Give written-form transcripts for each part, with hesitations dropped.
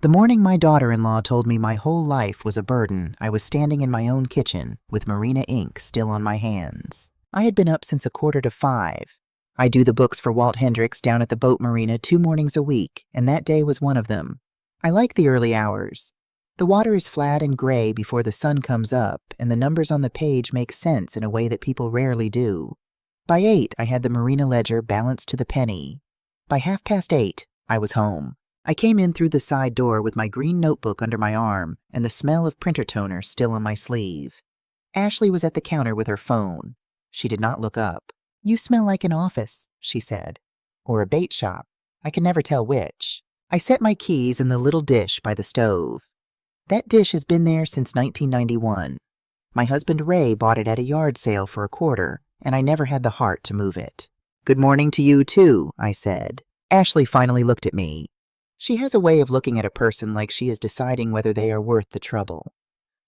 The morning my daughter-in-law told me my whole life was a burden, I was standing in my own kitchen with Marina ink still on my hands. I had been up since 4:45. I do the books for Walt Hendricks down at the boat marina 2 mornings a week, and that day was one of them. I like the early hours. The water is flat and gray before the sun comes up, and the numbers on the page make sense in a way that people rarely do. By 8, I had the marina ledger balanced to the penny. By 8:30, I was home. I came in through the side door with my green notebook under my arm and the smell of printer toner still on my sleeve. Ashley was at the counter with her phone. She did not look up. "You smell like an office," she said. Or a bait shop. I can never tell which. I set my keys in the little dish by the stove. That dish has been there since 1991. My husband Ray bought it at a yard sale for $1, and I never had the heart to move it. "Good morning to you, too," I said. Ashley finally looked at me. She has a way of looking at a person like she is deciding whether they are worth the trouble.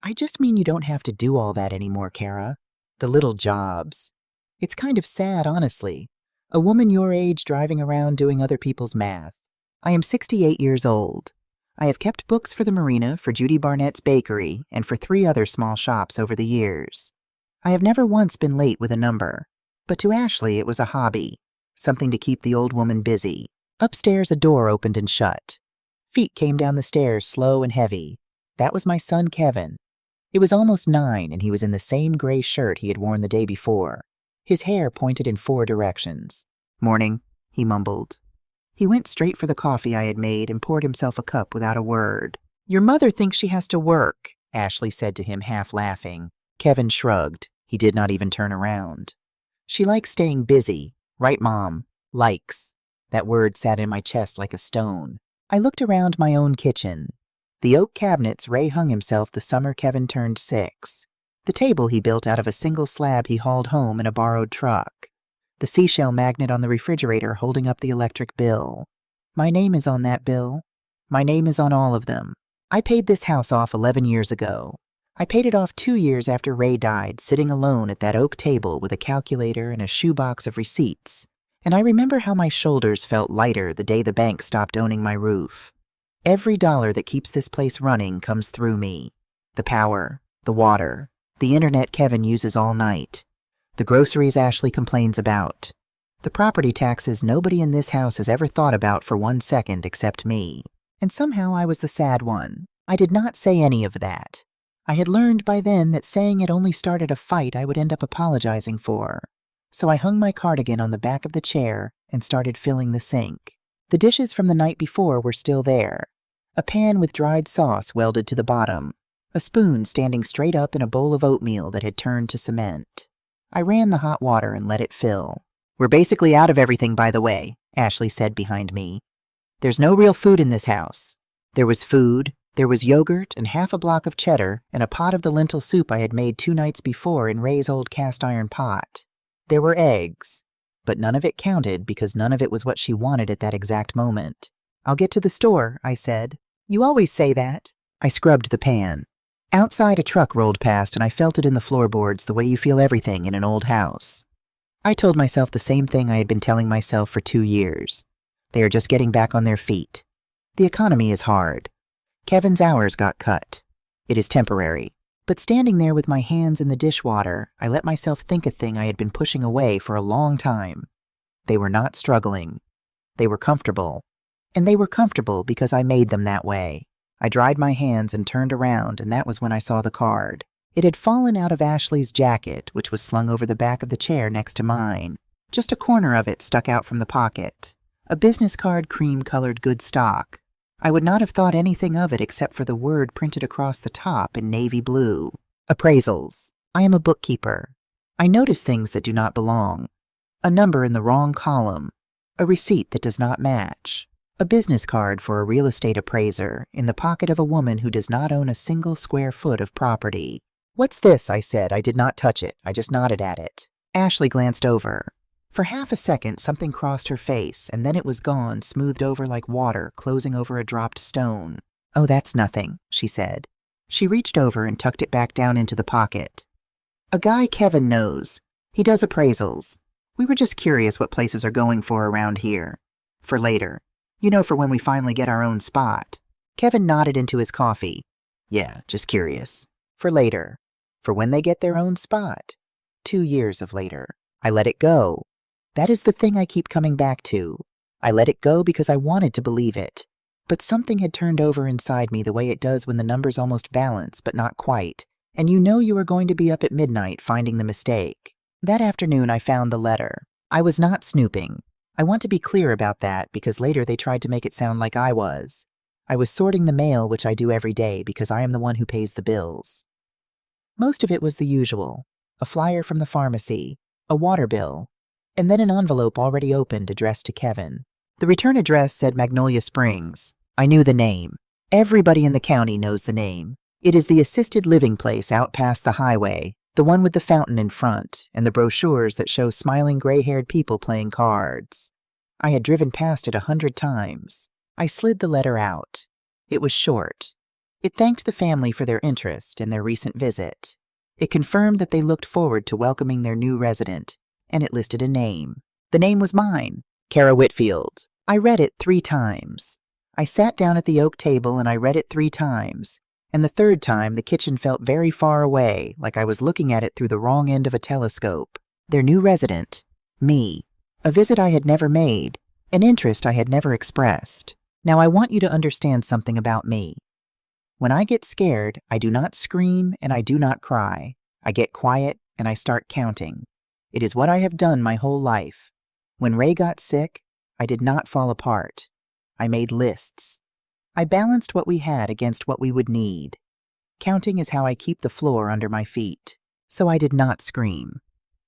"I just mean you don't have to do all that anymore, Kara. The little jobs. It's kind of sad, honestly. A woman your age driving around doing other people's math. I am 68 years old. I have kept books for the marina, for Judy Barnett's bakery, and for 3 other small shops over the years. I have never once been late with a number. But to Ashley it was a hobby, something to keep the old woman busy. Upstairs a door opened and shut. Feet came down the stairs slow and heavy. That was my son Kevin. It was almost 9 and he was in the same gray shirt he had worn the day before. His hair pointed in 4 directions. "Morning," he mumbled. He went straight for the coffee I had made and poured himself a cup without a word. "Your mother thinks she has to work," Ashley said to him, half laughing. Kevin shrugged. He did not even turn around. "She likes staying busy. Right, Mom? Likes." That word sat in my chest like a stone. I looked around my own kitchen. The oak cabinets Ray hung himself the summer Kevin turned 6. The table he built out of a single slab he hauled home in a borrowed truck. The seashell magnet on the refrigerator holding up the electric bill. My name is on that bill. My name is on all of them. I paid this house off 11 years ago. I paid it off 2 years after Ray died, sitting alone at that oak table with a calculator and a shoebox of receipts. And I remember how my shoulders felt lighter the day the bank stopped owning my roof. Every dollar that keeps this place running comes through me. The power, the water, the internet Kevin uses all night, the groceries Ashley complains about, the property taxes nobody in this house has ever thought about for 1 second except me. And somehow I was the sad one. I did not say any of that. I had learned by then that saying it only started a fight I would end up apologizing for. So I hung my cardigan on the back of the chair and started filling the sink. The dishes from the night before were still there. A pan with dried sauce welded to the bottom. A spoon standing straight up in a bowl of oatmeal that had turned to cement. I ran the hot water and let it fill. "We're basically out of everything, by the way," Ashley said behind me. "There's no real food in this house. There was food, there was yogurt and half a block of cheddar and a pot of the lentil soup I had made 2 nights before in Ray's old cast-iron pot. There were eggs, but none of it counted because none of it was what she wanted at that exact moment. "I'll get to the store," I said. "You always say that." I scrubbed the pan. Outside, a truck rolled past and I felt it in the floorboards the way you feel everything in an old house. I told myself the same thing I had been telling myself for 2 years. They are just getting back on their feet. The economy is hard. Kevin's hours got cut. It is temporary. But standing there with my hands in the dishwater, I let myself think a thing I had been pushing away for a long time. They were not struggling. They were comfortable. And they were comfortable because I made them that way. I dried my hands and turned around, and that was when I saw the card. It had fallen out of Ashley's jacket, which was slung over the back of the chair next to mine. Just a corner of it stuck out from the pocket. A business card, cream-colored good stock. I would not have thought anything of it except for the word printed across the top in navy blue. Appraisals. I am a bookkeeper. I notice things that do not belong. A number in the wrong column. A receipt that does not match. A business card for a real estate appraiser in the pocket of a woman who does not own a single square foot of property. "What's this?" I said. I did not touch it. I just nodded at it. Ashley glanced over. For half a second, something crossed her face, and then it was gone, smoothed over like water, closing over a dropped stone. "Oh, that's nothing," she said. She reached over and tucked it back down into the pocket. "A guy Kevin knows. He does appraisals. We were just curious what places are going for around here. For later. You know, for when we finally get our own spot." Kevin nodded into his coffee. Yeah, just curious. For later. For when they get their own spot. 2 years of later. I let it go. That is the thing I keep coming back to. I let it go because I wanted to believe it. But something had turned over inside me the way it does when the numbers almost balance, but not quite, and you know you are going to be up at midnight finding the mistake. That afternoon I found the letter. I was not snooping. I want to be clear about that because later they tried to make it sound like I was. I was sorting the mail, which I do every day because I am the one who pays the bills. Most of it was the usual. A flyer from the pharmacy, a water bill, and then an envelope already opened addressed to Kevin. The return address said Magnolia Springs. I knew the name. Everybody in the county knows the name. It is the assisted living place out past the highway, the one with the fountain in front, and the brochures that show smiling gray-haired people playing cards. I had driven past it 100 times. I slid the letter out. It was short. It thanked the family for their interest and their recent visit. It confirmed that they looked forward to welcoming their new resident, and it listed a name. The name was mine, Kara Whitfield. I read it 3 times. I sat down at the oak table and I read it 3 times, and the 3rd time the kitchen felt very far away, like I was looking at it through the wrong end of a telescope. Their new resident, me. A visit I had never made, an interest I had never expressed. Now I want you to understand something about me. When I get scared, I do not scream and I do not cry. I get quiet and I start counting. It is what I have done my whole life. When Ray got sick, I did not fall apart. I made lists. I balanced what we had against what we would need. Counting is how I keep the floor under my feet. So I did not scream.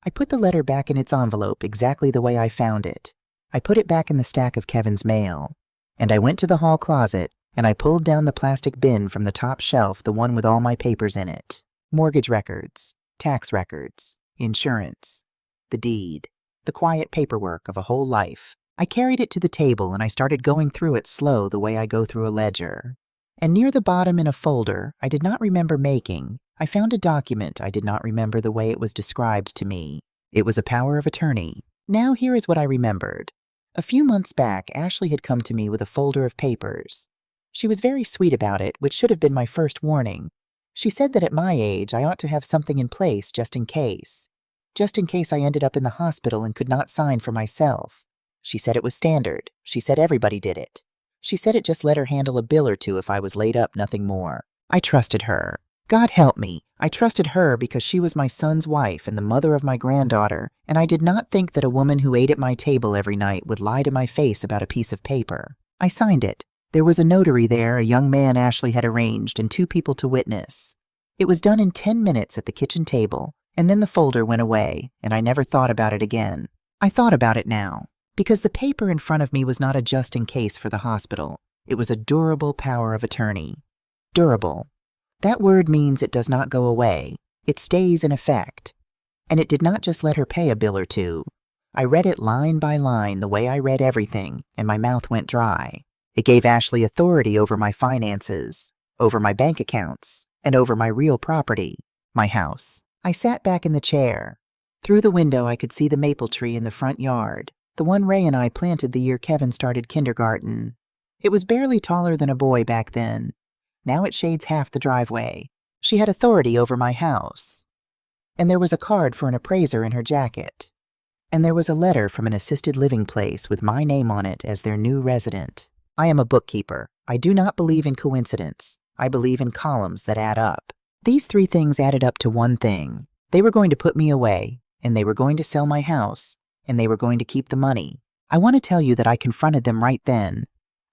I put the letter back in its envelope exactly the way I found it. I put it back in the stack of Kevin's mail. And I went to the hall closet, and I pulled down the plastic bin from the top shelf, the one with all my papers in it. Mortgage records, tax records, insurance, the deed, the quiet paperwork of a whole life. I carried it to the table and I started going through it slow the way I go through a ledger. And near the bottom in a folder I did not remember making, I found a document I did not remember the way it was described to me. It was a power of attorney. Now here is what I remembered. A few months back, Ashley had come to me with a folder of papers. She was very sweet about it, which should have been my first warning. She said that at my age I ought to have something in place just in case. Just in case I ended up in the hospital and could not sign for myself. She said it was standard. She said everybody did it. She said it just let her handle a bill or two if I was laid up, nothing more. I trusted her. God help me. I trusted her because she was my son's wife and the mother of my granddaughter, and I did not think that a woman who ate at my table every night would lie to my face about a piece of paper. I signed it. There was a notary there, a young man Ashley had arranged, and 2 people to witness. It was done in 10 minutes at the kitchen table, and then the folder went away, and I never thought about it again. I thought about it now. Because the paper in front of me was not a just in case for the hospital. It was a durable power of attorney. Durable. That word means it does not go away. It stays in effect. And it did not just let her pay a bill or 2. I read it line by line the way I read everything, and my mouth went dry. It gave Ashley authority over my finances, over my bank accounts, and over my real property, my house. I sat back in the chair. Through the window I could see the maple tree in the front yard. The one Ray and I planted the year Kevin started kindergarten. It was barely taller than a boy back then. Now it shades half the driveway. She had authority over my house. And there was a card for an appraiser in her jacket. And there was a letter from an assisted living place with my name on it as their new resident. I am a bookkeeper. I do not believe in coincidence. I believe in columns that add up. These 3 things added up to one thing. They were going to put me away, and they were going to sell my house, and they were going to keep the money. I want to tell you that I confronted them right then.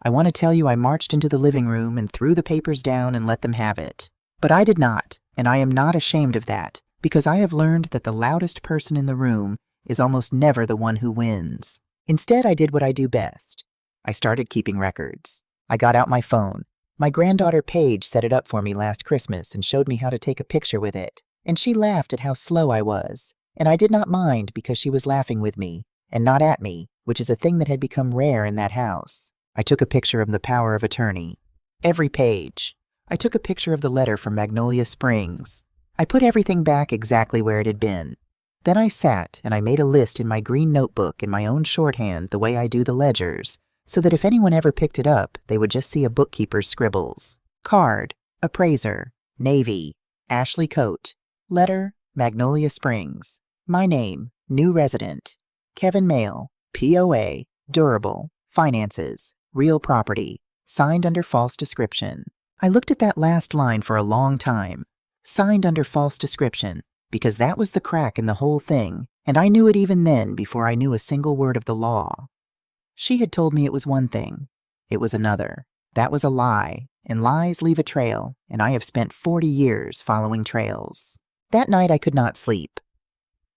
I want to tell you I marched into the living room and threw the papers down and let them have it. But I did not, and I am not ashamed of that, because I have learned that the loudest person in the room is almost never the one who wins. Instead, I did what I do best. I started keeping records. I got out my phone. My granddaughter Paige set it up for me last Christmas and showed me how to take a picture with it, and she laughed at how slow I was. And I did not mind because she was laughing with me, and not at me, which is a thing that had become rare in that house. I took a picture of the power of attorney. Every page. I took a picture of the letter from Magnolia Springs. I put everything back exactly where it had been. Then I sat and I made a list in my green notebook in my own shorthand the way I do the ledgers, so that if anyone ever picked it up, they would just see a bookkeeper's scribbles. Card, appraiser, Navy, Ashley Coat, letter, Magnolia Springs. My name, new resident, Kevin Mail, POA, durable, finances, real property, signed under false description. I looked at that last line for a long time. Signed under false description, because that was the crack in the whole thing, and I knew it even then before I knew a single word of the law. She had told me it was one thing. It was another. That was a lie, and lies leave a trail, and I have spent 40 years following trails. That night I could not sleep.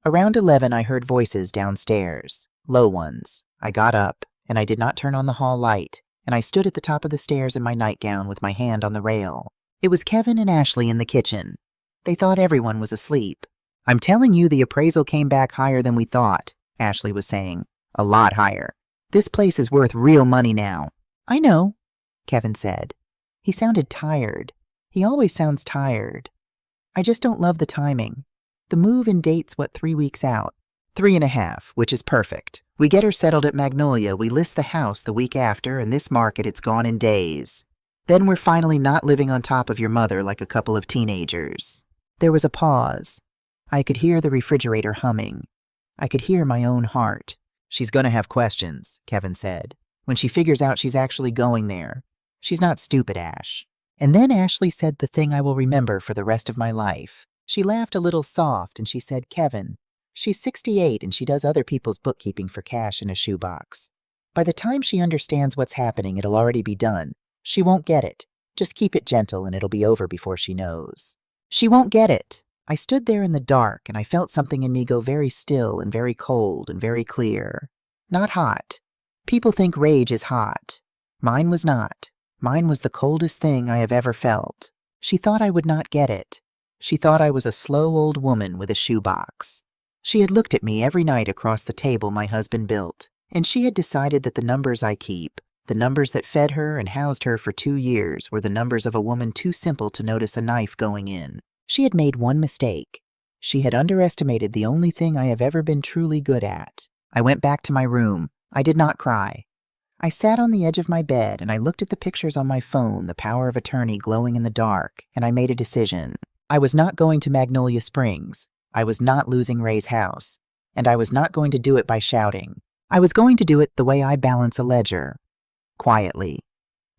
Around 11 I heard voices downstairs, low ones. I got up, and I did not turn on the hall light, and I stood at the top of the stairs in my nightgown with my hand on the rail. It was Kevin and Ashley in the kitchen. They thought everyone was asleep. I'm telling you, the appraisal came back higher than we thought, Ashley was saying. A lot higher. This place is worth real money now. I know, Kevin said. He sounded tired. He always sounds tired. I just don't love the timing. The move-in date's 3 weeks out? 3.5, which is perfect. We get her settled at Magnolia, we list the house the week after, and this market it's gone in days. Then we're finally not living on top of your mother like a couple of teenagers. There was a pause. I could hear the refrigerator humming. I could hear my own heart. She's gonna have questions, Kevin said, when she figures out she's actually going there. She's not stupid, Ash. And then Ashley said the thing I will remember for the rest of my life. She laughed a little soft and she said, Kevin, she's 68 and she does other people's bookkeeping for cash in a shoebox. By the time she understands what's happening, it'll already be done. She won't get it. Just keep it gentle and it'll be over before she knows. She won't get it. I stood there in the dark and I felt something in me go very still and very cold and very clear. Not hot. People think rage is hot. Mine was not. Mine was the coldest thing I have ever felt. She thought I would not get it. She thought I was a slow old woman with a shoebox. She had looked at me every night across the table my husband built, and she had decided that the numbers I keep, the numbers that fed her and housed her for 2 years, were the numbers of a woman too simple to notice a knife going in. She had made one mistake. She had underestimated the only thing I have ever been truly good at. I went back to my room. I did not cry. I sat on the edge of my bed and I looked at the pictures on my phone, the power of attorney glowing in the dark, and I made a decision. I was not going to Magnolia Springs. I was not losing Ray's house. And I was not going to do it by shouting. I was going to do it the way I balance a ledger. Quietly.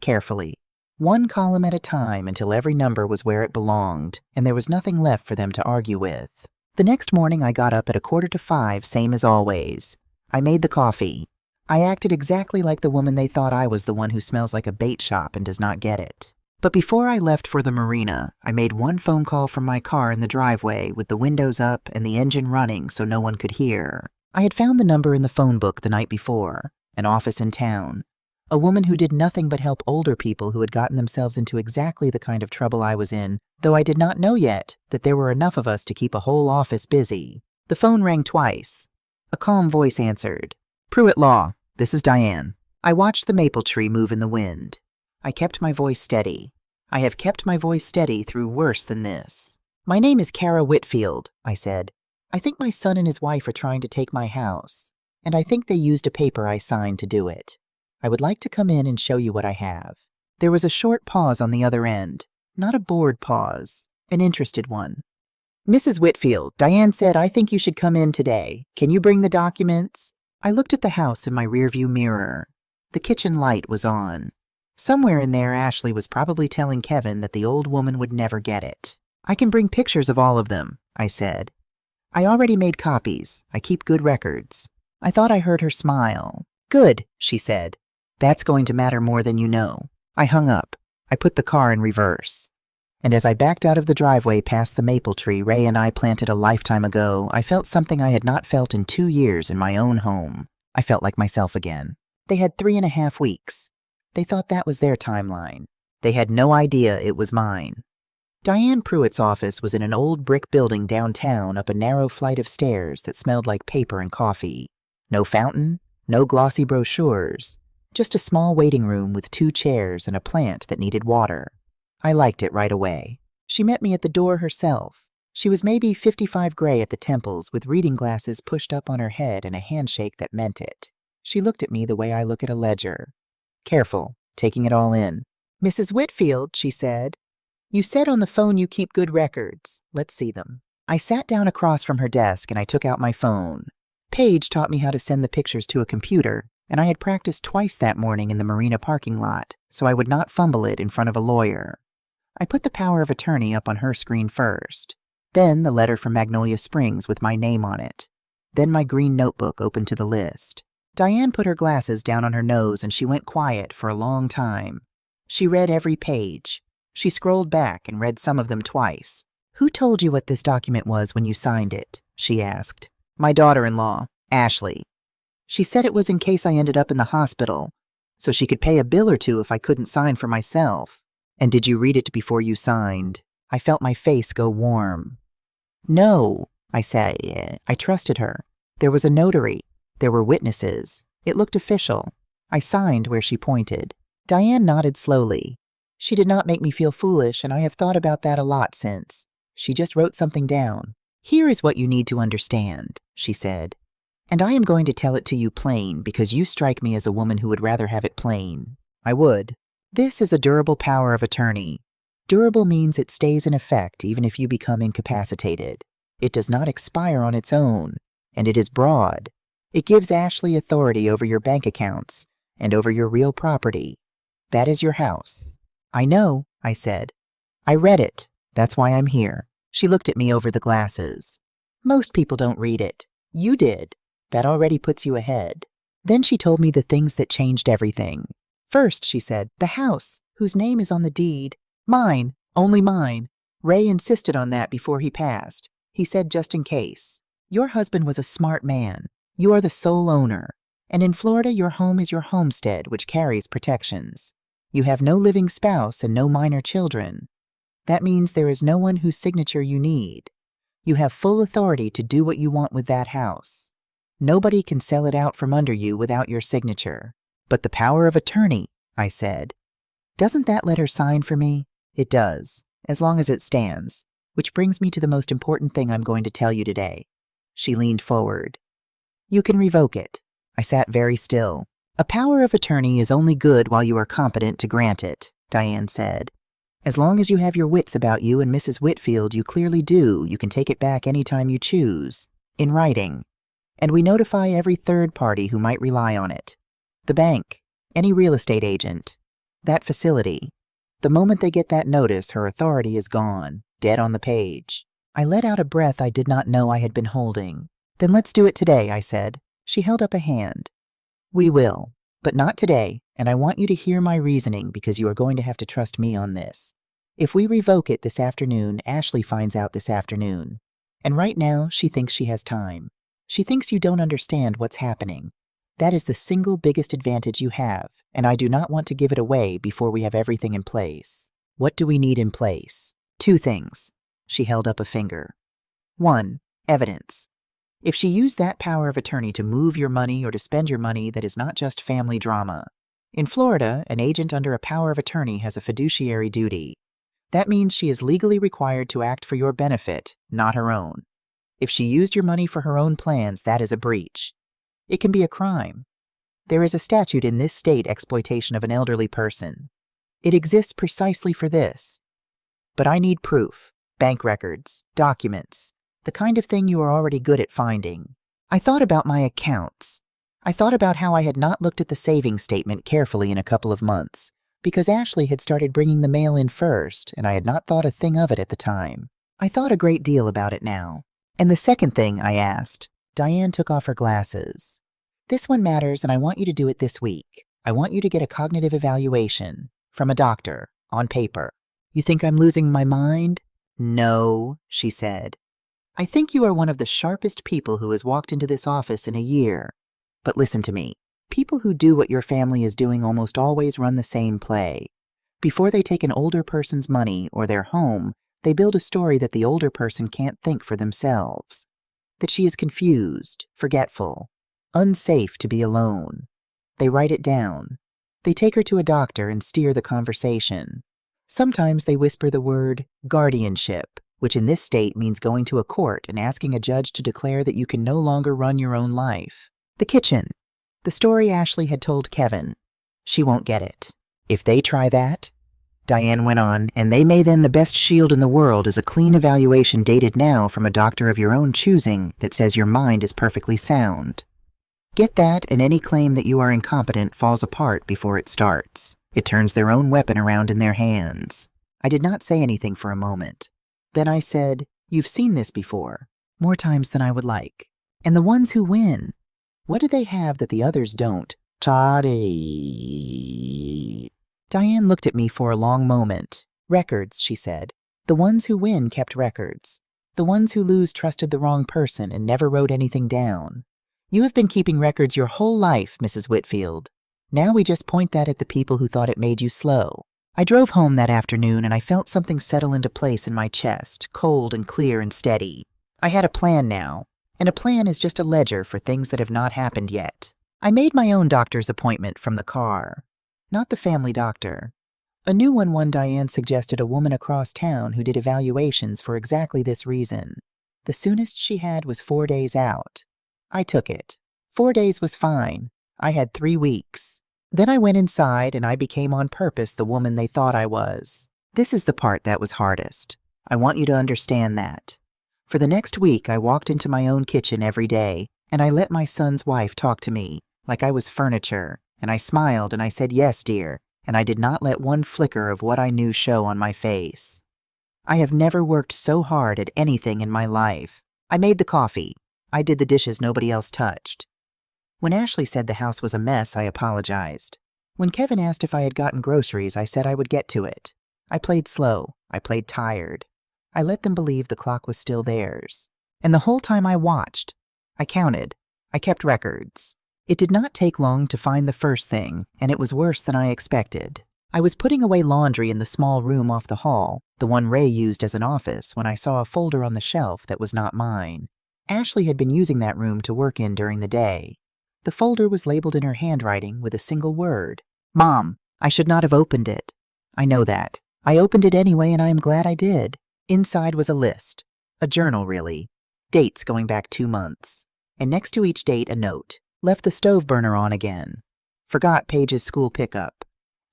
Carefully. One column at a time until every number was where it belonged, and there was nothing left for them to argue with. The next morning I got up at 4:45, same as always. I made the coffee. I acted exactly like the woman they thought I was, the one who smells like a bait shop and does not get it. But before I left for the marina, I made one phone call from my car in the driveway with the windows up and the engine running so no one could hear. I had found the number in the phone book the night before, an office in town. A woman who did nothing but help older people who had gotten themselves into exactly the kind of trouble I was in, though I did not know yet that there were enough of us to keep a whole office busy. The phone rang twice. A calm voice answered. Pruitt Law, this is Diane. I watched the maple tree move in the wind. I kept my voice steady. I have kept my voice steady through worse than this. My name is Kara Whitfield, I said. I think my son and his wife are trying to take my house, and I think they used a paper I signed to do it. I would like to come in and show you what I have. There was a short pause on the other end, not a bored pause, an interested one. Mrs. Whitfield, Diane said, I think you should come in today. Can you bring the documents? I looked at the house in my rearview mirror. The kitchen light was on. Somewhere in there, Ashley was probably telling Kevin that the old woman would never get it. I can bring pictures of all of them, I said. I already made copies. I keep good records. I thought I heard her smile. Good, she said. That's going to matter more than you know. I hung up. I put the car in reverse. And as I backed out of the driveway past the maple tree Ray and I planted a lifetime ago, I felt something I had not felt in 2 years in my own home. I felt like myself again. They had 3.5 weeks. They thought that was their timeline. They had no idea it was mine. Diane Pruitt's office was in an old brick building downtown up a narrow flight of stairs that smelled like paper and coffee. No fountain, no glossy brochures. Just a small waiting room with 2 chairs and a plant that needed water. I liked it right away. She met me at the door herself. She was maybe 55 gray at the temples with reading glasses pushed up on her head and a handshake that meant it. She looked at me the way I look at a ledger. Careful, taking it all in. "Mrs. Whitfield," she said, "you said on the phone you keep good records. Let's see them." I sat down across from her desk and I took out my phone. Paige taught me how to send the pictures to a computer, and I had practiced twice that morning in the marina parking lot, so I would not fumble it in front of a lawyer. I put the power of attorney up on her screen first, then the letter from Magnolia Springs with my name on it, then my green notebook open to the list. Diane put her glasses down on her nose and she went quiet for a long time. She read every page. She scrolled back and read some of them twice. "Who told you what this document was when you signed it?" she asked. "My daughter-in-law, Ashley. She said it was in case I ended up in the hospital, so she could pay a bill or two if I couldn't sign for myself." "And did you read it before you signed?" I felt my face go warm. "No," I said. I trusted her. There was a notary. There were witnesses. It looked official. I signed where she pointed. Diane nodded slowly. She did not make me feel foolish, and I have thought about that a lot since. She just wrote something down. "Here is what you need to understand," she said. "And I am going to tell it to you plain because you strike me as a woman who would rather have it plain." I would. "This is a durable power of attorney. Durable means it stays in effect even if you become incapacitated. It does not expire on its own, and it is broad. It gives Ashley authority over your bank accounts and over your real property. That is your house." "I know," I said. "I read it. That's why I'm here." She looked at me over the glasses. "Most people don't read it. You did. That already puts you ahead." Then she told me the things that changed everything. "First," she said, "the house, whose name is on the deed. Mine, only mine. Ray insisted on that before he passed. He said just in case. Your husband was a smart man. You are the sole owner. And in Florida, your home is your homestead, which carries protections. You have no living spouse and no minor children. That means there is no one whose signature you need. You have full authority to do what you want with that house. Nobody can sell it out from under you without your signature." "But the power of attorney," I said. "Doesn't that letter sign for me?" "It does, as long as it stands. Which brings me to the most important thing I'm going to tell you today." She leaned forward. "You can revoke it." I sat very still. "A power of attorney is only good while you are competent to grant it," Diane said. "As long as you have your wits about you and Mrs. Whitfield, you clearly do. You can take it back any time you choose, in writing. And we notify every third party who might rely on it. The bank, any real estate agent, that facility. The moment they get that notice, her authority is gone, dead on the page." I let out a breath I did not know I had been holding. "Then let's do it today," I said. She held up a hand. "We will, but not today, and I want you to hear my reasoning because you are going to have to trust me on this. If we revoke it this afternoon, Ashley finds out this afternoon. And right now, she thinks she has time. She thinks you don't understand what's happening. That is the single biggest advantage you have, and I do not want to give it away before we have everything in place. What do we need in place? 2 things. She held up a finger. 1, evidence. If she used that power of attorney to move your money or to spend your money, that is not just family drama. In Florida, an agent under a power of attorney has a fiduciary duty. That means she is legally required to act for your benefit, not her own. If she used your money for her own plans, that is a breach. It can be a crime. There is a statute in this state exploitation of an elderly person. It exists precisely for this. But I need proof, bank records, documents, the kind of thing you are already good at finding. I thought about my accounts. I thought about how I had not looked at the savings statement carefully in a couple of months, because Ashley had started bringing the mail in first, and I had not thought a thing of it at the time. I thought a great deal about it now. "And the second thing," I asked. Diane took off her glasses. "This one matters, and I want you to do it this week. I want you to get a cognitive evaluation from a doctor, on paper." "You think I'm losing my mind?" "No," she said. "I think you are one of the sharpest people who has walked into this office in a year. But listen to me. People who do what your family is doing almost always run the same play. Before they take an older person's money or their home, they build a story that the older person can't think for themselves. That she is confused, forgetful, unsafe to be alone. They write it down. They take her to a doctor and steer the conversation. Sometimes they whisper the word guardianship, which in this state means going to a court and asking a judge to declare that you can no longer run your own life. The kitchen. The story Ashley had told Kevin. She won't get it. If they try that, Diane went on, and they may then the best shield in the world is a clean evaluation dated now from a doctor of your own choosing that says your mind is perfectly sound. Get that, and any claim that you are incompetent falls apart before it starts. It turns their own weapon around in their hands. I did not say anything for a moment. Then I said, "You've seen this before, more times than I would like. And the ones who win, what do they have that the others don't?" Toddy. Diane looked at me for a long moment. "Records," she said. "The ones who win kept records. The ones who lose trusted the wrong person and never wrote anything down. You have been keeping records your whole life, Mrs. Whitfield. Now we just point that at the people who thought it made you slow." I drove home that afternoon and I felt something settle into place in my chest, cold and clear and steady. I had a plan now, and a plan is just a ledger for things that have not happened yet. I made my own doctor's appointment from the car. Not the family doctor. A new one Diane suggested, a woman across town who did evaluations for exactly this reason. The soonest she had was 4 days out. I took it. 4 days was fine. I had 3 weeks. Then I went inside and I became on purpose the woman they thought I was. This is the part that was hardest. I want you to understand that. For the next week, I walked into my own kitchen every day, and I let my son's wife talk to me like I was furniture, and I smiled and I said, "Yes, dear," and I did not let one flicker of what I knew show on my face. I have never worked so hard at anything in my life. I made the coffee. I did the dishes nobody else touched. When Ashley said the house was a mess, I apologized. When Kevin asked if I had gotten groceries, I said I would get to it. I played slow. I played tired. I let them believe the clock was still theirs. And the whole time I watched, I counted. I kept records. It did not take long to find the first thing, and it was worse than I expected. I was putting away laundry in the small room off the hall, the one Ray used as an office, when I saw a folder on the shelf that was not mine. Ashley had been using that room to work in during the day. The folder was labeled in her handwriting with a single word. "Mom, I should not have opened it." I know that. I opened it anyway, and I am glad I did. Inside was a list. A journal, really. Dates going back 2 months. And next to each date, a note. Left the stove burner on again. Forgot Paige's school pickup.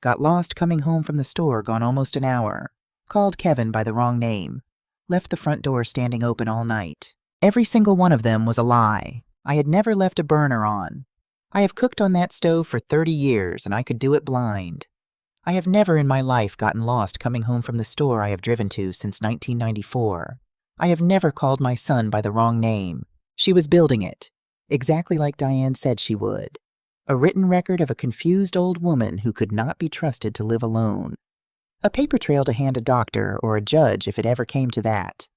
Got lost coming home from the store, gone almost an hour. Called Kevin by the wrong name. Left the front door standing open all night. Every single one of them was a lie. I had never left a burner on. I have cooked on that stove for 30 years, and I could do it blind. I have never in my life gotten lost coming home from the store I have driven to since 1994. I have never called my son by the wrong name. She was building it, exactly like Diane said she would. A written record of a confused old woman who could not be trusted to live alone. A paper trail to hand a doctor or a judge if it ever came to that.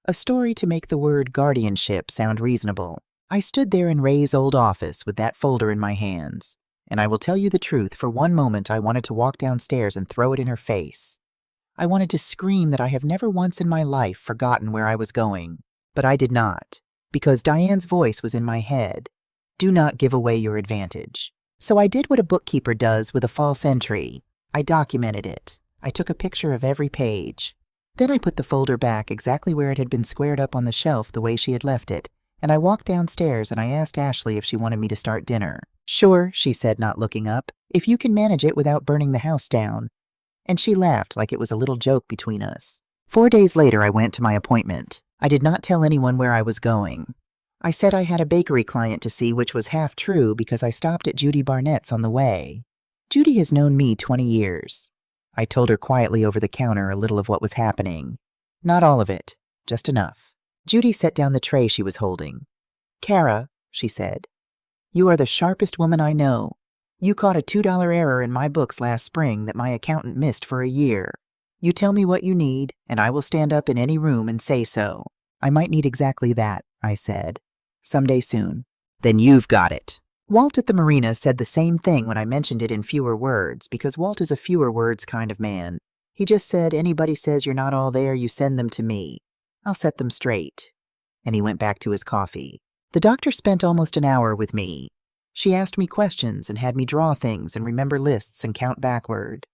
A story to make the word guardianship sound reasonable. I stood there in Ray's old office with that folder in my hands, and I will tell you the truth, for one moment I wanted to walk downstairs and throw it in her face. I wanted to scream that I have never once in my life forgotten where I was going, but I did not, because Diane's voice was in my head. Do not give away your advantage. So I did what a bookkeeper does with a false entry. I documented it. I took a picture of every page. Then I put the folder back exactly where it had been squared up on the shelf the way she had left it, and I walked downstairs and I asked Ashley if she wanted me to start dinner. "Sure," she said, not looking up, "if you can manage it without burning the house down." And she laughed like it was a little joke between us. 4 days later, I went to my appointment. I did not tell anyone where I was going. I said I had a bakery client to see, which was half true because I stopped at Judy Barnett's on the way. Judy has known me 20 years. I told her quietly over the counter a little of what was happening. Not all of it, just enough. Judy set down the tray she was holding. "Kara," she said, "you are the sharpest woman I know. You caught a $2 error in my books last spring that my accountant missed for a year. You tell me what you need, and I will stand up in any room and say so." "I might need exactly that," I said. "Someday soon." "Then you've got it." Walt at the marina said the same thing when I mentioned it in fewer words, because Walt is a fewer words kind of man. He just said, "Anybody says you're not all there, you send them to me. I'll set them straight." And he went back to his coffee. The doctor spent almost an hour with me. She asked me questions and had me draw things and remember lists and count backward.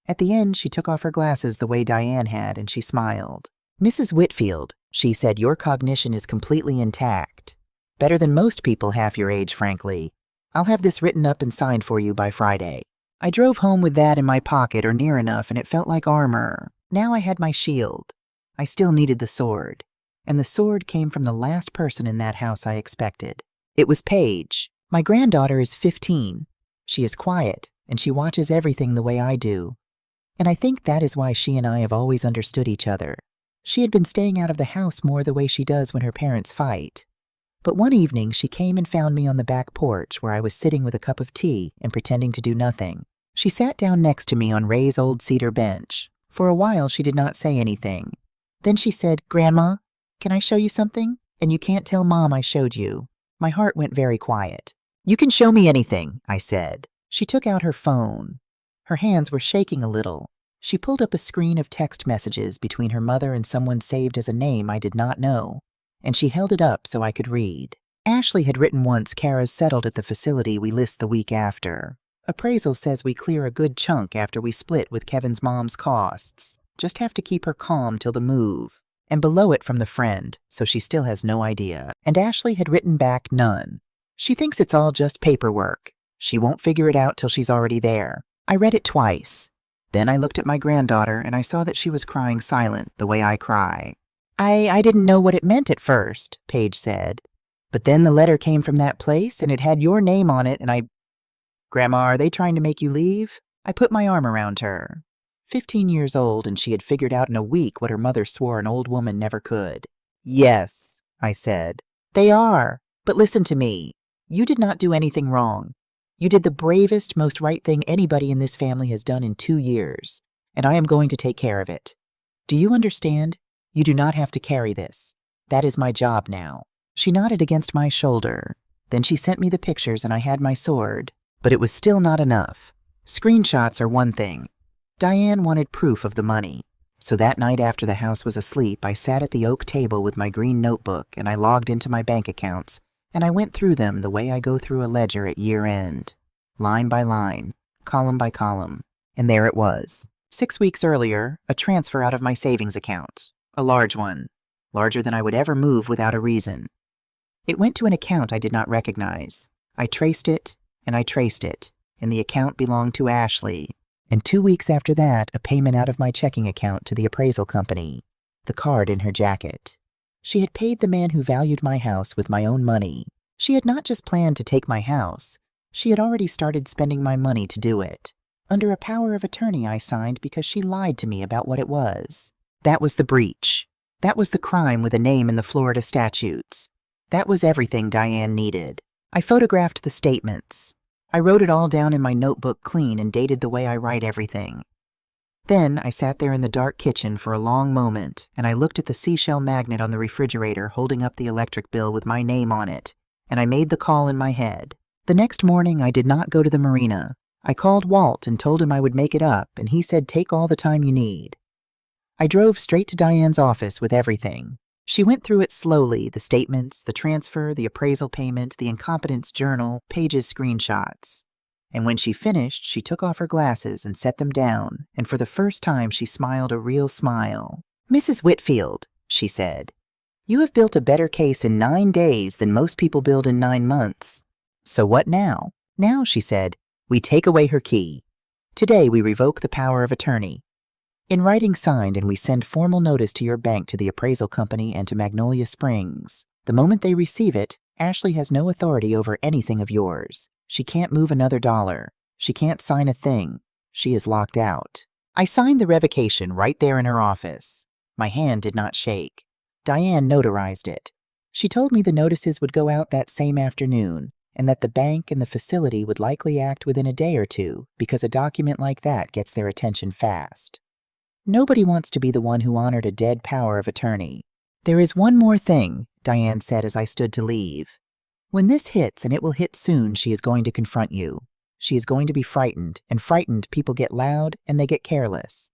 At the end, she took off her glasses the way Diane had, and she smiled. "Mrs. Whitfield," she said, "your cognition is completely intact. Better than most people half your age, frankly. I'll have this written up and signed for you by Friday. I drove home with that in my pocket or near enough, and it felt like armor. Now I had my shield. I still needed the sword. And the sword came from the last person in that house I expected. It was Paige. My granddaughter is 15. She is quiet, and she watches everything the way I do. And I think that is why she and I have always understood each other. She had been staying out of the house more the way she does when her parents fight. But one evening, she came and found me on the back porch where I was sitting with a cup of tea and pretending to do nothing. She sat down next to me on Ray's old cedar bench. For a while, she did not say anything. Then she said, "Grandma, can I show you something? And you can't tell Mom I showed you." My heart went very quiet. "You can show me anything," I said. She took out her phone. Her hands were shaking a little. She pulled up a screen of text messages between her mother and someone saved as a name I did not know, and she held it up so I could read. Ashley had written once Kara's settled at the facility we list the week after. Appraisal says we clear a good chunk after we split with Kevin's mom's costs. Just have to keep her calm till the move. And below it from the friend, so she still has no idea. And Ashley had written back none. She thinks it's all just paperwork. She won't figure it out till she's already there. I read it twice. Then I looked at my granddaughter and I saw that she was crying silent, the way I cry. I didn't know what it meant at first," Paige said. "But then the letter came from that place and it had your name on it and I—" "Grandma, are they trying to make you leave?" I put my arm around her. 15 years old, and she had figured out in a week what her mother swore an old woman never could. "Yes," I said. "They are. But listen to me. You did not do anything wrong. You did the bravest, most right thing anybody in this family has done in 2 years, and I am going to take care of it. Do you understand? You do not have to carry this. That is my job now." She nodded against my shoulder. Then she sent me the pictures and I had my sword. But it was still not enough. Screenshots are one thing. Diane wanted proof of the money. So that night after the house was asleep, I sat at the oak table with my green notebook and I logged into my bank accounts and I went through them the way I go through a ledger at year end. Line by line, column by column. And there it was. 6 weeks earlier, a transfer out of my savings account. A large one. Larger than I would ever move without a reason. It went to an account I did not recognize. I traced it, and the account belonged to Ashley. And 2 weeks after that, a payment out of my checking account to the appraisal company. The card in her jacket. She had paid the man who valued my house with my own money. She had not just planned to take my house. She had already started spending my money to do it. Under a power of attorney I signed because she lied to me about what it was. That was the breach. That was the crime with a name in the Florida statutes. That was everything Diane needed. I photographed the statements. I wrote it all down in my notebook clean and dated the way I write everything. Then I sat there in the dark kitchen for a long moment, and I looked at the seashell magnet on the refrigerator holding up the electric bill with my name on it, and I made the call in my head. The next morning I did not go to the marina. I called Walt and told him I would make it up, and he said take all the time you need. I drove straight to Diane's office with everything. She went through it slowly, the statements, the transfer, the appraisal payment, the incompetence journal, Paige's screenshots. And when she finished, she took off her glasses and set them down, and for the first time she smiled a real smile. "Mrs. Whitfield," she said, "you have built a better case in 9 days than most people build in 9 months. So what now?" "Now," she said, "we take away her key. Today we revoke the power of attorney. In writing signed, and we send formal notice to your bank, to the appraisal company, and to Magnolia Springs. The moment they receive it, Ashley has no authority over anything of yours. She can't move another dollar. She can't sign a thing. She is locked out." I signed the revocation right there in her office. My hand did not shake. Diane notarized it. She told me the notices would go out that same afternoon, and that the bank and the facility would likely act within a day or two, because a document like that gets their attention fast. Nobody wants to be the one who honored a dead power of attorney. "There is one more thing," Diane said as I stood to leave. "When this hits, and it will hit soon, she is going to confront you. She is going to be frightened, and frightened people get loud and they get careless.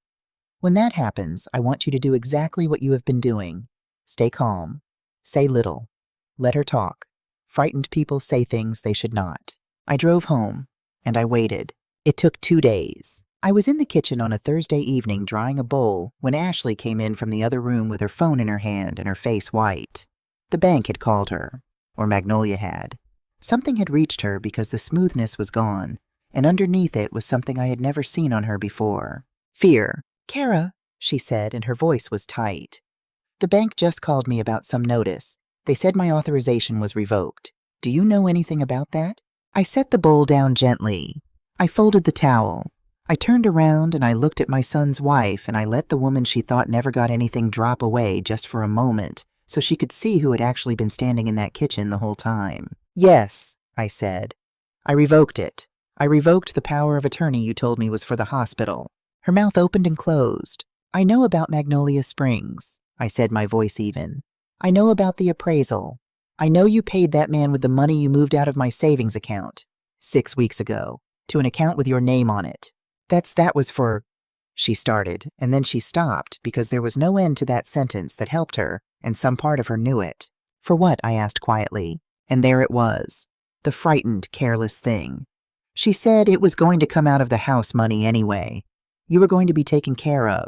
When that happens, I want you to do exactly what you have been doing. Stay calm. Say little. Let her talk. Frightened people say things they should not." I drove home, and I waited. It took 2 days. I was in the kitchen on a Thursday evening drying a bowl when Ashley came in from the other room with her phone in her hand and her face white. The bank had called her, or Magnolia had. Something had reached her because the smoothness was gone, and underneath it was something I had never seen on her before. Fear. "Kara," she said, and her voice was tight. "The bank just called me about some notice. They said my authorization was revoked. Do you know anything about that?" I set the bowl down gently. I folded the towel. I turned around and I looked at my son's wife, and I let the woman she thought never got anything drop away just for a moment so she could see who had actually been standing in that kitchen the whole time. "Yes," I said. "I revoked it. I revoked the power of attorney you told me was for the hospital." Her mouth opened and closed. "I know about Magnolia Springs," I said, my voice even. "I know about the appraisal. I know you paid that man with the money you moved out of my savings account 6 weeks ago to an account with your name on it. That was for—" She started, and then she stopped because there was no end to that sentence that helped her, and some part of her knew it. "For what?" I asked quietly. And there it was, the frightened, careless thing. She said it was going to come out of the house money anyway. You were going to be taken care of.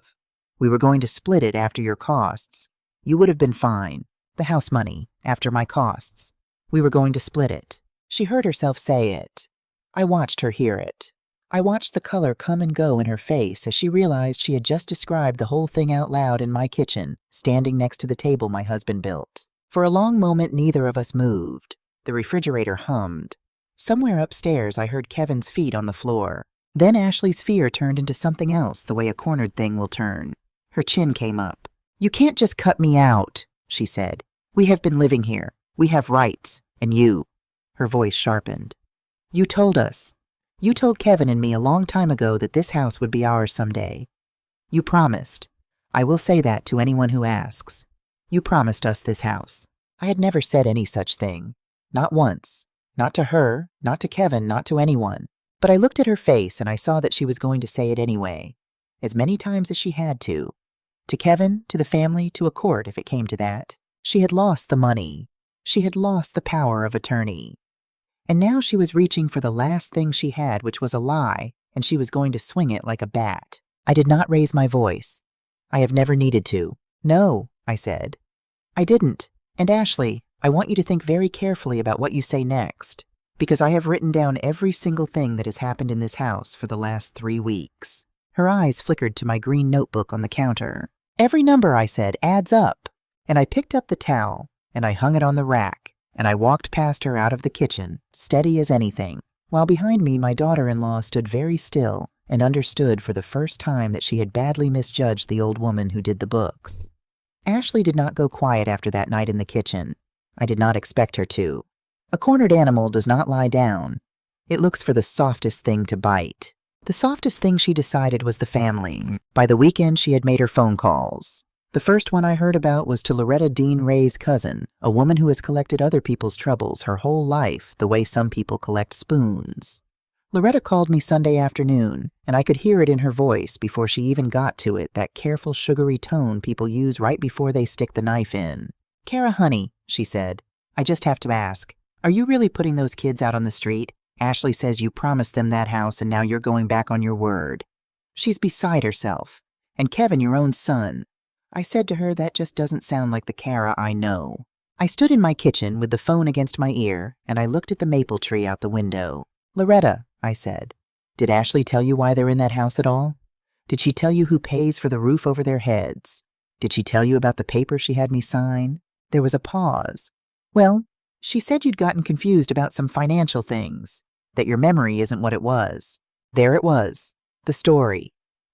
We were going to split it after your costs. You would have been fine. The house money, after my costs. We were going to split it. She heard herself say it. I watched her hear it. I watched the color come and go in her face as she realized she had just described the whole thing out loud in my kitchen, standing next to the table my husband built. For a long moment, neither of us moved. The refrigerator hummed. Somewhere upstairs, I heard Kevin's feet on the floor. Then Ashley's fear turned into something else, the way a cornered thing will turn. Her chin came up. "You can't just cut me out," she said. "We have been living here. We have rights. And you—" Her voice sharpened. "You told us. You told Kevin and me a long time ago that this house would be ours someday. You promised. I will say that to anyone who asks. You promised us this house." I had never said any such thing. Not once. Not to her, not to Kevin, not to anyone. But I looked at her face and I saw that she was going to say it anyway. As many times as she had to. To Kevin, to the family, to a court if it came to that. She had lost the money. She had lost the power of attorney. And now she was reaching for the last thing she had, which was a lie, and she was going to swing it like a bat. I did not raise my voice. I have never needed to. "No," I said. "I didn't. And Ashley, I want you to think very carefully about what you say next, because I have written down every single thing that has happened in this house for the last 3 weeks." Her eyes flickered to my green notebook on the counter. "Every number," I said, "adds up." And I picked up the towel, and I hung it on the rack, and I walked past her out of the kitchen, steady as anything, while behind me my daughter-in-law stood very still and understood for the first time that she had badly misjudged the old woman who did the books. Ashley did not go quiet after that night in the kitchen. I did not expect her to. A cornered animal does not lie down. It looks for the softest thing to bite. The softest thing she decided was the family. By the weekend, she had made her phone calls. The first one I heard about was to Loretta Dean Ray's cousin, a woman who has collected other people's troubles her whole life the way some people collect spoons. Loretta called me Sunday afternoon, and I could hear it in her voice before she even got to it, that careful, sugary tone people use right before they stick the knife in. "Kara, honey," she said, "I just have to ask, are you really putting those kids out on the street? Ashley says you promised them that house and now you're going back on your word. She's beside herself. And Kevin, your own son." I said to her, that just doesn't sound like the Kara I know. I stood in my kitchen with the phone against my ear, and I looked at the maple tree out the window. "Loretta," I said, "did Ashley tell you why they're in that house at all? Did she tell you who pays for the roof over their heads? Did she tell you about the paper she had me sign?" There was a pause. "Well, she said you'd gotten confused about some financial things, that your memory isn't what it was." There it was, the story.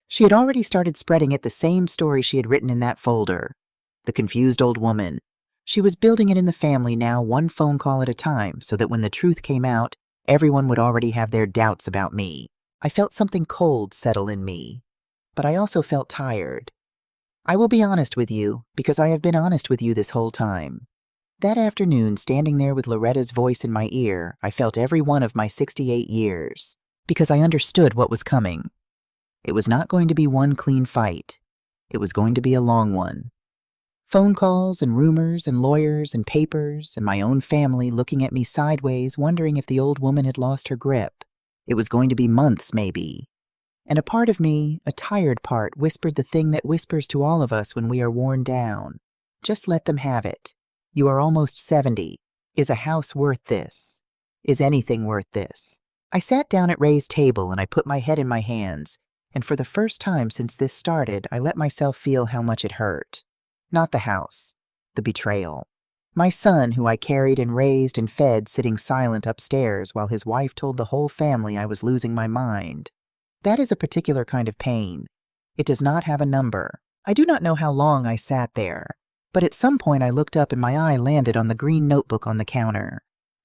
She had already started spreading it, the same story she had written in that folder. The confused old woman. She was building it in the family now, one phone call at a time, so that when the truth came out, everyone would already have their doubts about me. I felt something cold settle in me, but I also felt tired. I will be honest with you, because I have been honest with you this whole time. That afternoon, standing there with Loretta's voice in my ear, I felt every one of my 68 years, because I understood what was coming. It was not going to be one clean fight. It was going to be a long one. Phone calls and rumors and lawyers and papers and my own family looking at me sideways, wondering if the old woman had lost her grip. It was going to be months, maybe. And a part of me, a tired part, whispered the thing that whispers to all of us when we are worn down. Just let them have it. You are almost 70. Is a house worth this? Is anything worth this? I sat down at Ray's table and I put my head in my hands, and for the first time since this started, I let myself feel how much it hurt. Not the house, the betrayal. My son, who I carried and raised and fed, sitting silent upstairs while his wife told the whole family I was losing my mind. That is a particular kind of pain. It does not have a number. I do not know how long I sat there, but at some point I looked up and my eye landed on the green notebook on the counter.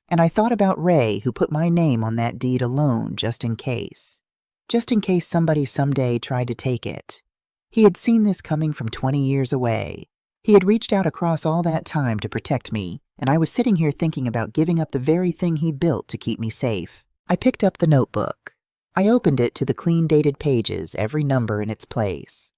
And I thought about Ray, who put my name on that deed alone just in case. Just in case somebody someday tried to take it. He had seen this coming from 20 years away. He had reached out across all that time to protect me, and I was sitting here thinking about giving up the very thing he built to keep me safe. I picked up the notebook. I opened it to the clean dated pages, every number in its place.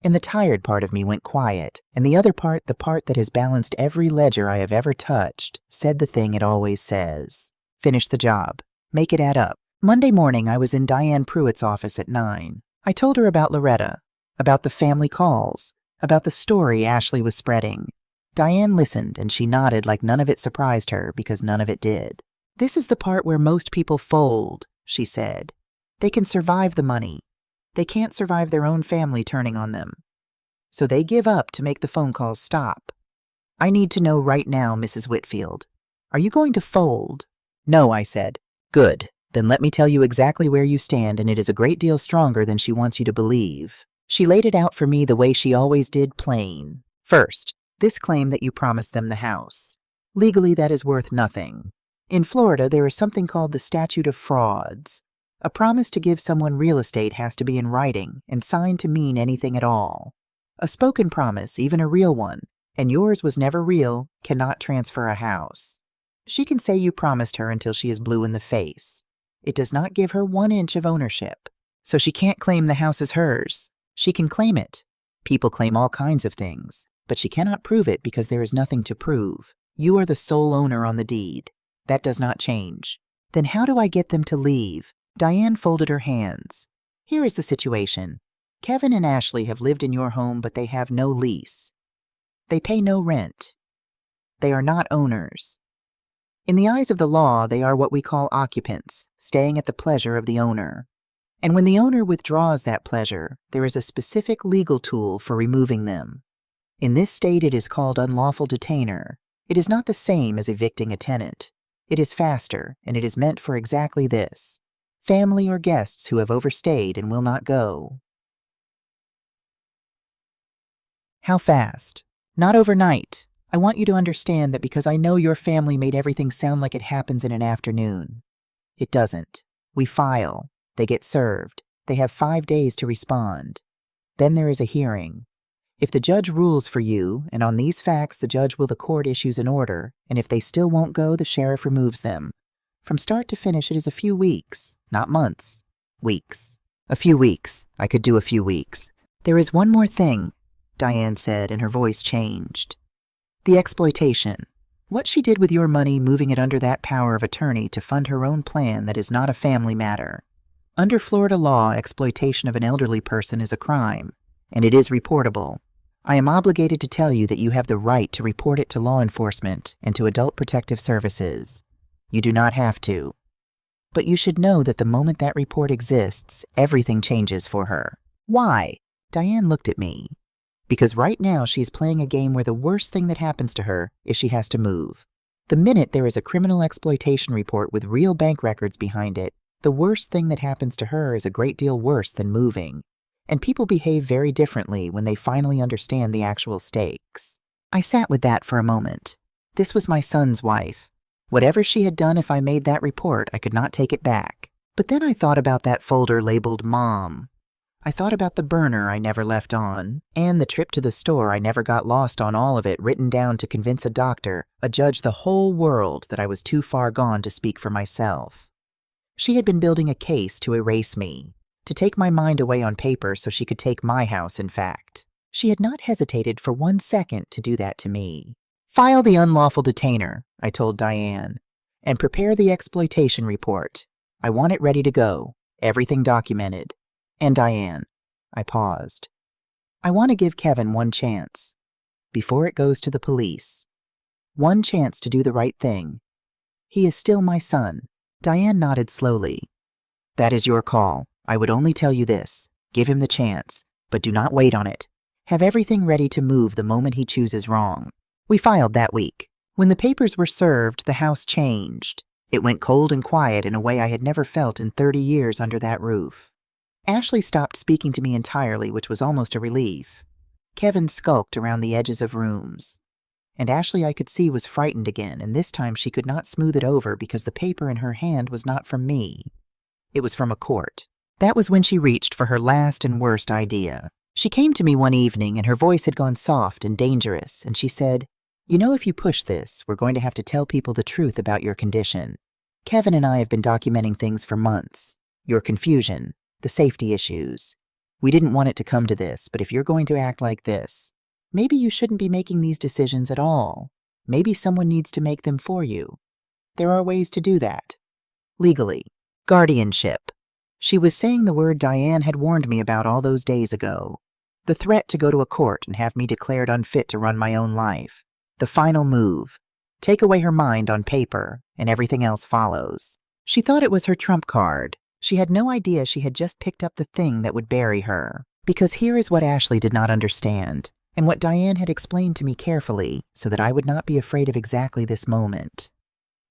And the tired part of me went quiet, and the other part, the part that has balanced every ledger I have ever touched, said the thing it always says. Finish the job. Make it add up. Monday morning, I was in Diane Pruitt's office at 9. I told her about Loretta, about the family calls, about the story Ashley was spreading. Diane listened, and she nodded like none of it surprised her because none of it did. This is the part where most people fold, she said. They can survive the money. They can't survive their own family turning on them. So they give up to make the phone calls stop. I need to know right now, Mrs. Whitfield. Are you going to fold? No, I said. Good. Then let me tell you exactly where you stand, and it is a great deal stronger than she wants you to believe. She laid it out for me the way she always did, plain. First, this claim that you promised them the house. Legally, that is worth nothing. In Florida, there is something called the statute of frauds. A promise to give someone real estate has to be in writing and signed to mean anything at all. A spoken promise, even a real one, and yours was never real, cannot transfer a house. She can say you promised her until she is blue in the face. It does not give her 1 inch of ownership. So she can't claim the house is hers. She can claim it. People claim all kinds of things, but she cannot prove it because there is nothing to prove. You are the sole owner on the deed. That does not change. Then how do I get them to leave? Diane folded her hands. Here is the situation. Kevin and Ashley have lived in your home, but they have no lease. They pay no rent. They are not owners. In the eyes of the law, they are what we call occupants, staying at the pleasure of the owner. And when the owner withdraws that pleasure, there is a specific legal tool for removing them. In this state, it is called unlawful detainer. It is not the same as evicting a tenant. It is faster, and it is meant for exactly this. Family or guests who have overstayed and will not go. How fast? Not overnight. I want you to understand that because I know your family made everything sound like it happens in an afternoon. It doesn't. We file. They get served. They have 5 days to respond. Then there is a hearing. If the judge rules for you, and on these facts the judge will, the court issues an order, and if they still won't go, the sheriff removes them. From start to finish, it is a few weeks, not months. Weeks. A few weeks. I could do a few weeks. There is one more thing, Diane said, and her voice changed. The exploitation. What she did with your money, moving it under that power of attorney to fund her own plan, that is not a family matter. Under Florida law, exploitation of an elderly person is a crime, and it is reportable. I am obligated to tell you that you have the right to report it to law enforcement and to Adult Protective Services. You do not have to. But you should know that the moment that report exists, everything changes for her. Why? Diane looked at me. Because right now she is playing a game where the worst thing that happens to her is she has to move. The minute there is a criminal exploitation report with real bank records behind it, the worst thing that happens to her is a great deal worse than moving. And people behave very differently when they finally understand the actual stakes. I sat with that for a moment. This was my son's wife. Whatever she had done, if I made that report, I could not take it back. But then I thought about that folder labeled Mom. I thought about the burner I never left on, and the trip to the store I never got lost on, all of it written down to convince a doctor, a judge, the whole world, that I was too far gone to speak for myself. She had been building a case to erase me, to take my mind away on paper so she could take my house, in fact. She had not hesitated for 1 second to do that to me. File the unlawful detainer, I told Diane, and prepare the exploitation report. I want it ready to go, everything documented. And Diane, I paused. I want to give Kevin 1 chance, before it goes to the police. 1 chance to do the right thing. He is still my son. Diane nodded slowly. That is your call. I would only tell you this. Give him the chance, but do not wait on it. Have everything ready to move the moment he chooses wrong. We filed that week. When the papers were served, the house changed. It went cold and quiet in a way I had never felt in 30 years under that roof. Ashley stopped speaking to me entirely, which was almost a relief. Kevin skulked around the edges of rooms. And Ashley, I could see, was frightened again, and this time she could not smooth it over because the paper in her hand was not from me. It was from a court. That was when she reached for her last and worst idea. She came to me one evening, and her voice had gone soft and dangerous, and she said, "You know, if you push this, we're going to have to tell people the truth about your condition. Kevin and I have been documenting things for months. Your confusion, the safety issues. We didn't want it to come to this, but if you're going to act like this, maybe you shouldn't be making these decisions at all. Maybe someone needs to make them for you. There are ways to do that. Legally. Guardianship." She was saying the word Diane had warned me about all those days ago. The threat to go to a court and have me declared unfit to run my own life. The final move. Take away her mind on paper, and everything else follows. She thought it was her trump card. She had no idea she had just picked up the thing that would bury her. Because here is what Ashley did not understand, and what Diane had explained to me carefully, so that I would not be afraid of exactly this moment.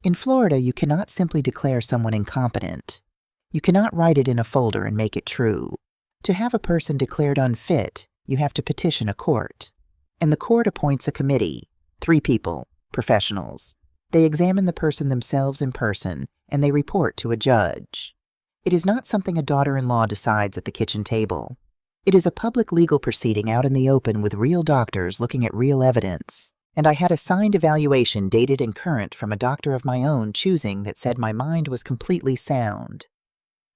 In Florida, you cannot simply declare someone incompetent. You cannot write it in a folder and make it true. To have a person declared unfit, you have to petition a court. And the court appoints a committee, 3 people, professionals. They examine the person themselves in person, and they report to a judge. It is not something a daughter-in-law decides at the kitchen table. It is a public legal proceeding out in the open with real doctors looking at real evidence. And I had a signed evaluation dated and current from a doctor of my own choosing that said my mind was completely sound.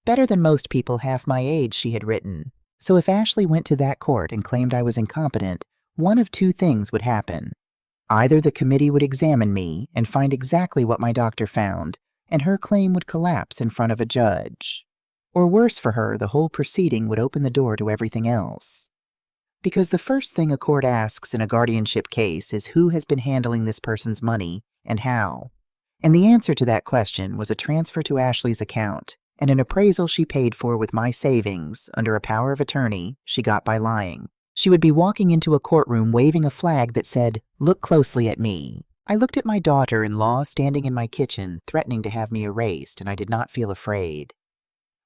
Better than most people half my age, she had written. So if Ashley went to that court and claimed I was incompetent, one of 2 things would happen. Either the committee would examine me and find exactly what my doctor found, and her claim would collapse in front of a judge. Or worse for her, the whole proceeding would open the door to everything else. Because the first thing a court asks in a guardianship case is who has been handling this person's money and how. And the answer to that question was a transfer to Ashley's account, and an appraisal she paid for with my savings under a power of attorney she got by lying. She would be walking into a courtroom waving a flag that said, "Look closely at me." I looked at my daughter-in-law standing in my kitchen, threatening to have me erased, and I did not feel afraid.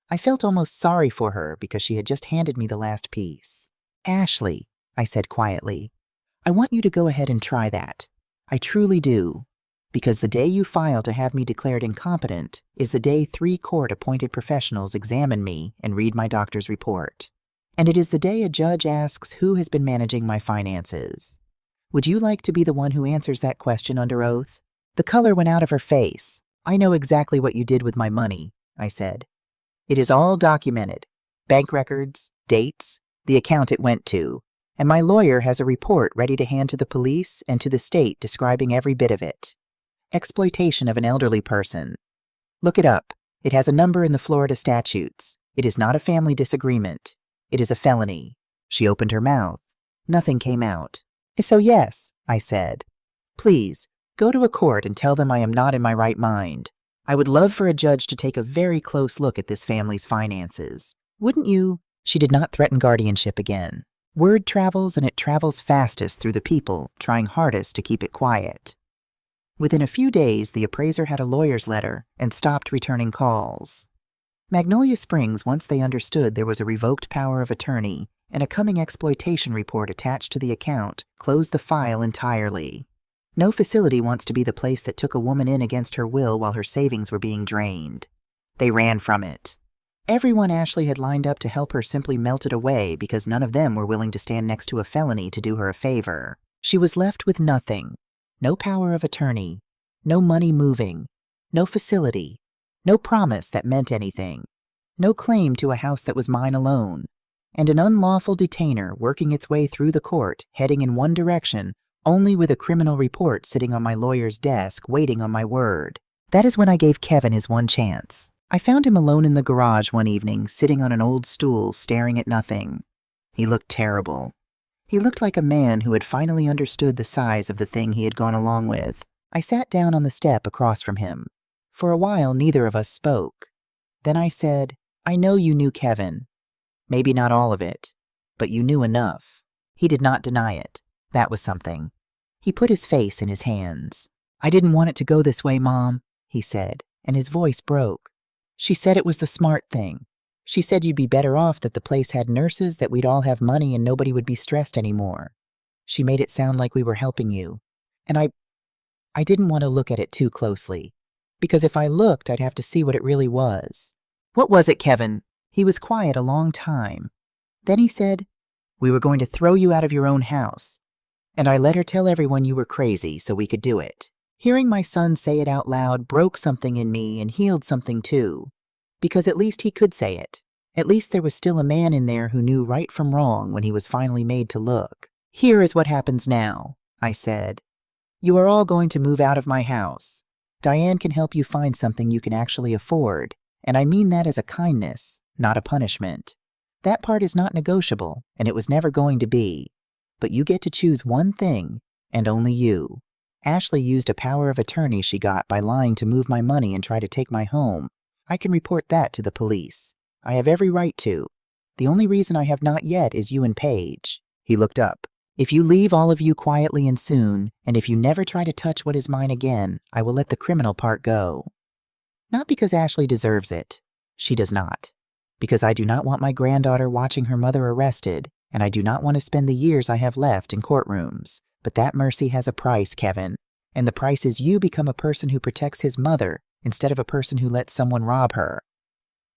I felt almost sorry for her because she had just handed me the last piece. "Ashley," I said quietly, "I want you to go ahead and try that. I truly do. Because the day you file to have me declared incompetent is the day 3 court-appointed professionals examine me and read my doctor's report. And it is the day a judge asks who has been managing my finances. Would you like to be the one who answers that question under oath?" The color went out of her face. "I know exactly what you did with my money," I said. "It is all documented. Bank records, dates, the account it went to. And my lawyer has a report ready to hand to the police and to the state describing every bit of it. Exploitation of an elderly person. Look it up. It has a number in the Florida statutes. It is not a family disagreement. It is a felony." She opened her mouth. Nothing came out. "So yes," I said. "Please, go to a court and tell them I am not in my right mind. I would love for a judge to take a very close look at this family's finances. Wouldn't you?" She did not threaten guardianship again. Word travels, and it travels fastest through the people, trying hardest to keep it quiet. Within a few days, the appraiser had a lawyer's letter and stopped returning calls. Magnolia Springs, once they understood there was a revoked power of attorney and a coming exploitation report attached to the account, closed the file entirely. No facility wants to be the place that took a woman in against her will while her savings were being drained. They ran from it. Everyone Ashley had lined up to help her simply melted away because none of them were willing to stand next to a felony to do her a favor. She was left with nothing. No power of attorney, no money moving, no facility, no promise that meant anything, no claim to a house that was mine alone, and an unlawful detainer working its way through the court, heading in one direction, only with a criminal report sitting on my lawyer's desk, waiting on my word. That is when I gave Kevin his one chance. I found him alone in the garage one evening, sitting on an old stool, staring at nothing. He looked terrible. He looked like a man who had finally understood the size of the thing he had gone along with. I sat down on the step across from him. For a while, neither of us spoke. Then I said, "I know you knew Kevin. Maybe not all of it, but you knew enough." He did not deny it. That was something. He put his face in his hands. "I didn't want it to go this way, Mom," he said, and his voice broke. "She said it was the smart thing. She said you'd be better off, that the place had nurses, that we'd all have money and nobody would be stressed anymore. She made it sound like we were helping you. And I didn't want to look at it too closely, because if I looked, I'd have to see what it really was." "What was it, Kevin?" He was quiet a long time. Then he said, "We were going to throw you out of your own house. And I let her tell everyone you were crazy so we could do it." Hearing my son say it out loud broke something in me and healed something too. Because at least he could say it. At least there was still a man in there who knew right from wrong when he was finally made to look. "Here is what happens now," I said. "You are all going to move out of my house. Diane can help you find something you can actually afford, and I mean that as a kindness, not a punishment. That part is not negotiable, and it was never going to be. But you get to choose one thing, and only you. Ashley used a power of attorney she got by lying to move my money and try to take my home. I can report that to the police. I have every right to. The only reason I have not yet is you and Paige." He looked up. "If you leave, all of you, quietly and soon, and if you never try to touch what is mine again, I will let the criminal part go. Not because Ashley deserves it. She does not. Because I do not want my granddaughter watching her mother arrested, and I do not want to spend the years I have left in courtrooms. But that mercy has a price, Kevin, and the price is you become a person who protects his mother instead of a person who lets someone rob her.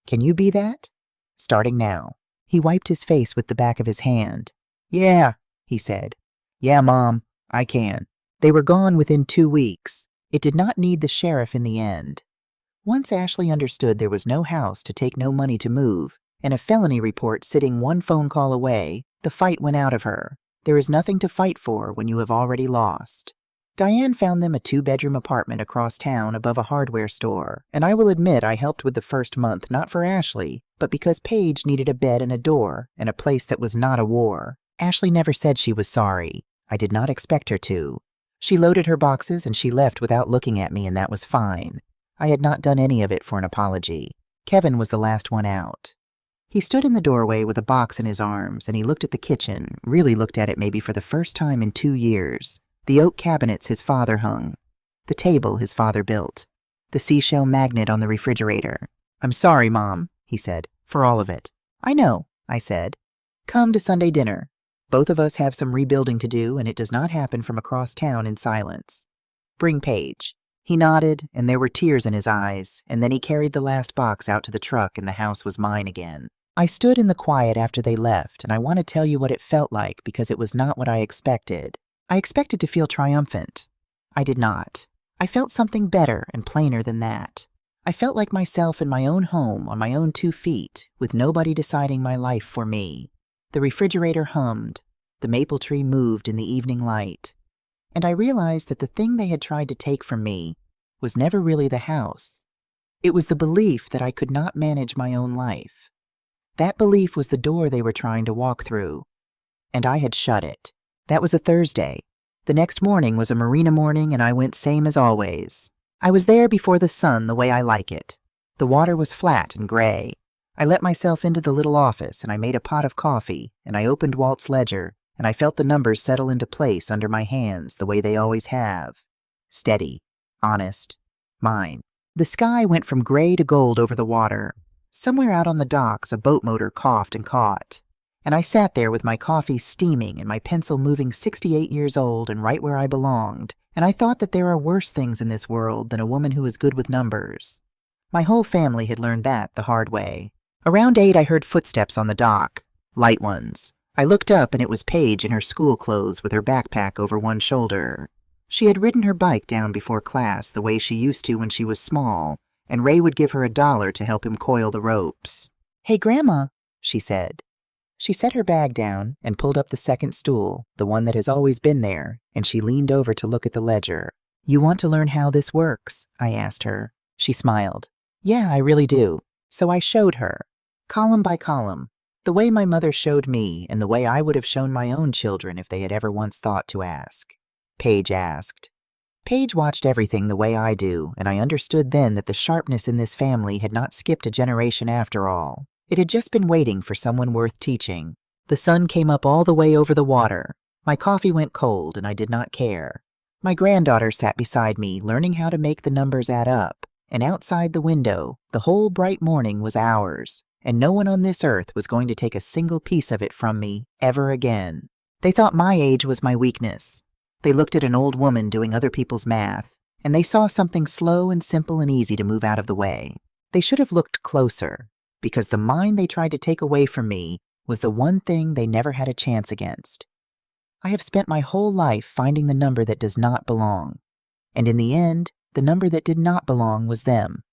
Can you be that? Starting now." He wiped his face with the back of his hand. "Yeah," he said. "Yeah, Mom, I can." They were gone within 2 weeks. It did not need the sheriff in the end. Once Ashley understood there was no house to take, no money to move, and a felony report sitting one phone call away, the fight went out of her. There is nothing to fight for when you have already lost. Diane found them a 2-bedroom apartment across town above a hardware store, and I will admit I helped with the first month not for Ashley, but because Paige needed a bed and a door, and a place that was not a war. Ashley never said she was sorry. I did not expect her to. She loaded her boxes and she left without looking at me, and that was fine. I had not done any of it for an apology. Kevin was the last one out. He stood in the doorway with a box in his arms, and he looked at the kitchen, really looked at it maybe for the first time in 2 years. The oak cabinets his father hung. The table his father built. The seashell magnet on the refrigerator. "I'm sorry, Mom," he said, "for all of it." "I know," I said. "Come to Sunday dinner. Both of us have some rebuilding to do, and it does not happen from across town in silence. Bring Paige." He nodded, and there were tears in his eyes, and then he carried the last box out to the truck, and the house was mine again. I stood in the quiet after they left, and I want to tell you what it felt like because it was not what I expected. I expected to feel triumphant. I did not. I felt something better and plainer than that. I felt like myself in my own home on my own 2 feet, with nobody deciding my life for me. The refrigerator hummed. The maple tree moved in the evening light. And I realized that the thing they had tried to take from me was never really the house. It was the belief that I could not manage my own life. That belief was the door they were trying to walk through. And I had shut it. That was a Thursday. The next morning was a marina morning, and I went same as always. I was there before the sun the way I like it. The water was flat and gray. I let myself into the little office, and I made a pot of coffee, and I opened Walt's ledger, and I felt the numbers settle into place under my hands the way they always have. Steady. Honest. Mine. The sky went from gray to gold over the water. Somewhere out on the docks, a boat motor coughed and caught. And I sat there with my coffee steaming and my pencil moving 68 years old and right where I belonged, and I thought that there are worse things in this world than a woman who is good with numbers. My whole family had learned that the hard way. Around 8, I heard footsteps on the dock. Light ones. I looked up, and it was Paige in her school clothes with her backpack over one shoulder. She had ridden her bike down before class the way she used to when she was small, and Ray would give her $1 to help him coil the ropes. "Hey, Grandma," she said. She set her bag down and pulled up the second stool, the one that has always been there, and she leaned over to look at the ledger. "You want to learn how this works?" I asked her. She smiled. "Yeah, I really do." So I showed her, column by column, the way my mother showed me and the way I would have shown my own children if they had ever once thought to ask. Paige asked. Paige watched everything the way I do, and I understood then that the sharpness in this family had not skipped a generation after all. It had just been waiting for someone worth teaching. The sun came up all the way over the water. My coffee went cold, and I did not care. My granddaughter sat beside me, learning how to make the numbers add up. And outside the window, the whole bright morning was ours, and no one on this earth was going to take a single piece of it from me ever again. They thought my age was my weakness. They looked at an old woman doing other people's math, and they saw something slow and simple and easy to move out of the way. They should have looked closer, because the mind they tried to take away from me was the one thing they never had a chance against. I have spent my whole life finding the number that does not belong, and in the end, the number that did not belong was them.